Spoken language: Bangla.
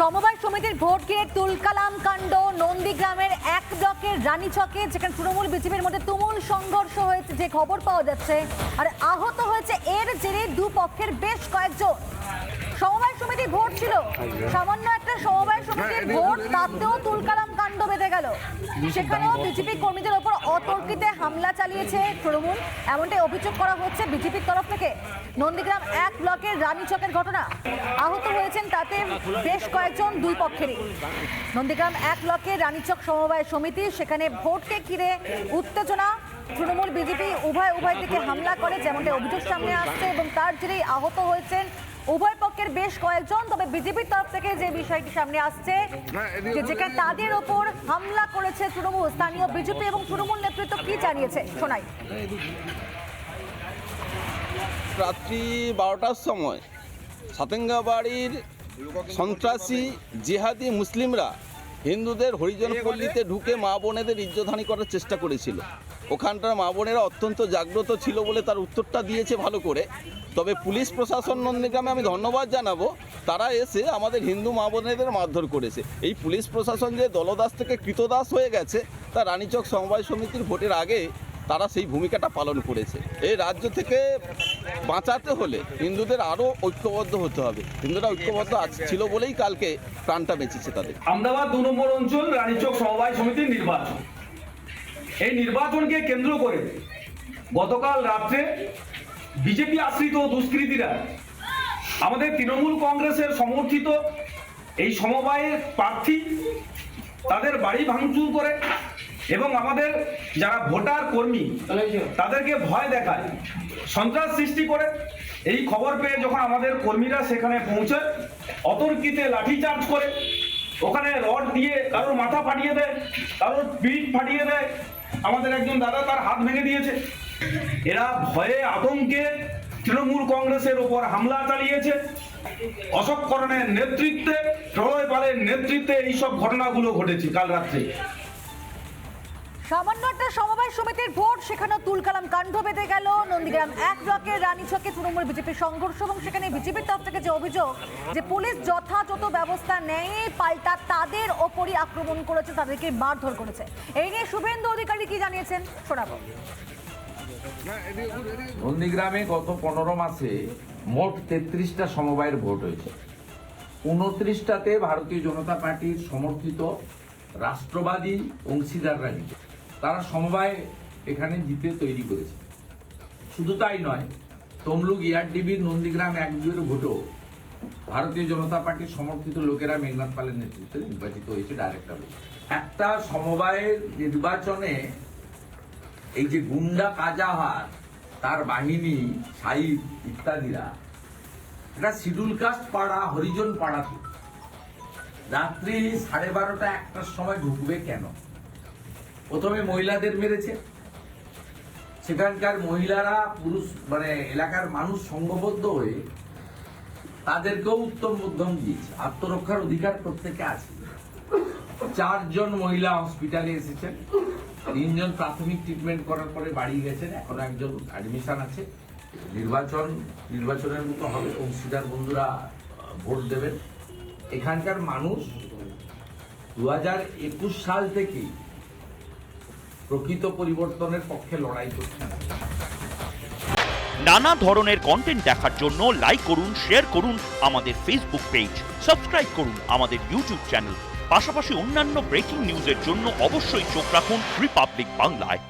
সমবায় সমিতির ভোট ঘিরে তুলকালাম কাণ্ড নন্দীগ্রামের এক ব্লকের রানীচকে, যেখানে তৃণমূল বিজেপির মধ্যে তুমুল সংঘর্ষ হয়েছে যে খবর পাওয়া যাচ্ছে, আর আহত হয়েছে এর জেরে দুপক্ষের বেশ কয়েকজন। সমবায় সমিতির ভোট ছিল, সামান্য একটা সমবায় সমিতির ভোট, তাতেও তুলকালাম কাণ্ড বেঁধে গেল। সেখানেও বিজেপি কর্মীদের ওপর অতর্কিতে হামলা চালিয়েছে তৃণমূল, এমনটাই অভিযোগ করা হচ্ছে বিজেপির তরফ থেকে। নন্দীগ্রাম এক ব্লকের রানীচকের ঘটনা, আহত হয়েছেন তাতে বেশ কয়েকজন দুই পক্ষেরই। নন্দীগ্রাম এক ব্লকের রানীচক সমবায় সমিতি, সেখানে ভোটকে ঘিরে উত্তেজনা, তৃণমূল বিজেপি উভয় দিকে হামলা করে যেমনটা অভিযোগ সামনে আসছে, এবং তার জেরেই আহত হয়েছেন উভয় পক্ষের বেশ কয়েকজন। তবে বিজেপির তরফ থেকে যে বিষয়টি সামনে আসছে, যেখানে তাদের ওপর হামলা করেছে তৃণমূল, স্থানীয় বিজেপি এবং তৃণমূল নেতৃত্ব কি জানিয়েছে শোনাই। রাত্রি 12টার সময় সাতেঙ্গাবাড়ির সন্ত্রাসী জিহাদি মুসলিমরা হিন্দুদের হরিজন পল্লীতে ঢুকে মা বোনেদের ইজ্জতহানি করার চেষ্টা করেছিল। ওখানটার মা বোনেরা অত্যন্ত জাগ্রত ছিল বলে তার উত্তরটা দিয়েছে ভালো করে। তবে পুলিশ প্রশাসন নন্দীগ্রামে আমি ধন্যবাদ জানাবো, তারা এসে আমাদের হিন্দু মা বোনেদের মারধর করেছে। এই পুলিশ প্রশাসন যে দলদাস থেকে কৃতদাস হয়ে গেছে, তা রানীচক সমবায় সমিতির ভোটের আগে তারা সেই ভূমিকাটা পালন করেছে। এই রাজ্য থেকে বাঁচাতে হলে হিন্দুদের আরও ঐক্যবদ্ধ হতে হবে। হিন্দুরা ঐক্যবদ্ধ ছিল বলেই কালকে প্রাণটা বেঁচেছে তাদের। আমদাবাদ 2 নম্বর অঞ্চল রানীচক সমবায় সমিতির নির্বাচন, এই নির্বাচনকে কেন্দ্র করে গতকাল রাত্রে বিজেপি আশ্রিত দুষ্কৃতীরা আমাদের তৃণমূল কংগ্রেসের সমর্থিত এই সমবায়ের প্রার্থী তাদের বাড়ি ভাঙচুর করে এবং আমাদের যারা ভোটার কর্মী তাদেরকে ভয় দেখায়, সন্ত্রাস সৃষ্টি করে। এই খবর পেয়ে যখন আমাদের কর্মীরা সেখানে পৌঁছে অতর্কিতে লাঠিচার্জ করে, ওখানে রড দিয়ে কারোর মাথা ফাটিয়ে দেয়, কারোর পিঠ ফাটিয়ে দেয়। আমাদের একজন দাদা তার হাত ভেঙে দিয়েছে। এরা ভয়ে আতঙ্কে তৃণমূল কংগ্রেসের ওপর হামলা চালিয়েছে। অশোক করণের নেতৃত্বে, প্রলয় পালের নেতৃত্বে এইসব ঘটনাগুলো ঘটেছে কাল রাত্রে। সামান্য একটা সমবায় সমিতির ভোট, সেখানে তুলকালাম কাণ্ড বেঁধে গেল। নন্দীগ্রাম এক ব্লকের রানীচকে তৃণমূল বিজেপির সংঘর্ষ, এবং সেখানে বিজেপির তরফ থেকে যে অভিযোগ যে পুলিশ যথাযথ ব্যবস্থা নেয়, পাল্টা তাদের ওপরই আক্রমণ করেছে, তাদেরকে মারধর করেছে। এই নিয়ে শুভেন্দু অধিকারী কি জানিয়েছেন শোনাবো। নন্দীগ্রামে গত 15 মাসে মোট 33টা সমবায়ের ভোট হয়েছে। 29টাতে ভারতীয় জনতা পার্টির সমর্থিত রাষ্ট্রবাদী অংশীদাররা জিতে, তারা সমবায় এখানে জিতে তৈরি করেছে। শুধু তাই নয়, তমলুক ইয়ারডিবির নন্দীগ্রাম 1-2 ভোটও ভারতীয় জনতা পার্টির সমর্থিত লোকেরা মেঘনাথ পালের নেতৃত্বে নির্বাচিত হয়েছে ডাইরেক্টর। একটা সমবায়ের নির্বাচনে এই যে গুন্ডা কাজাহার, তার বাহিনী, সাইদ ইত্যাদিরা এটা শিডিউল কাস্ট পাড়া, হরিজন পাড়াতে রাত্রি 12:30-1টার সময় ঢুকবে কেন? প্রথমে মহিলাদের মেরেছে। সেখানকার মহিলারা পুরুষ এলাকার মানুষ সংঘবদ্ধ হয়ে তাদেরকেও উত্তম মধ্যম দিয়েছে। আত্মরক্ষার অধিকার প্রত্যেকে আছে। 4 জন মহিলা হসপিটালে এসেছেন, 3 জন প্রাথমিক ট্রিটমেন্ট করার পরে বাড়ি গেছেন, এখনো একজন অ্যাডমিশন আছে। নির্বাচনের মতো হবে, অংশীদার বন্ধুরা ভোট দেবেন। এখানকার মানুষ 2021 সাল থেকে প্রকৃত পরিবর্তনের পক্ষে লড়াই করছে। নানা ধরনের কন্টেন্ট দেখার জন্য লাইক করুন, শেয়ার করুন আমাদের ফেসবুক পেজ, সাবস্ক্রাইব করুন আমাদের ইউটিউব চ্যানেল। পাশাপাশি অন্যান্য ব্রেকিং নিউজের জন্য অবশ্যই চোখ রাখুন রিপাবলিক বাংলায়।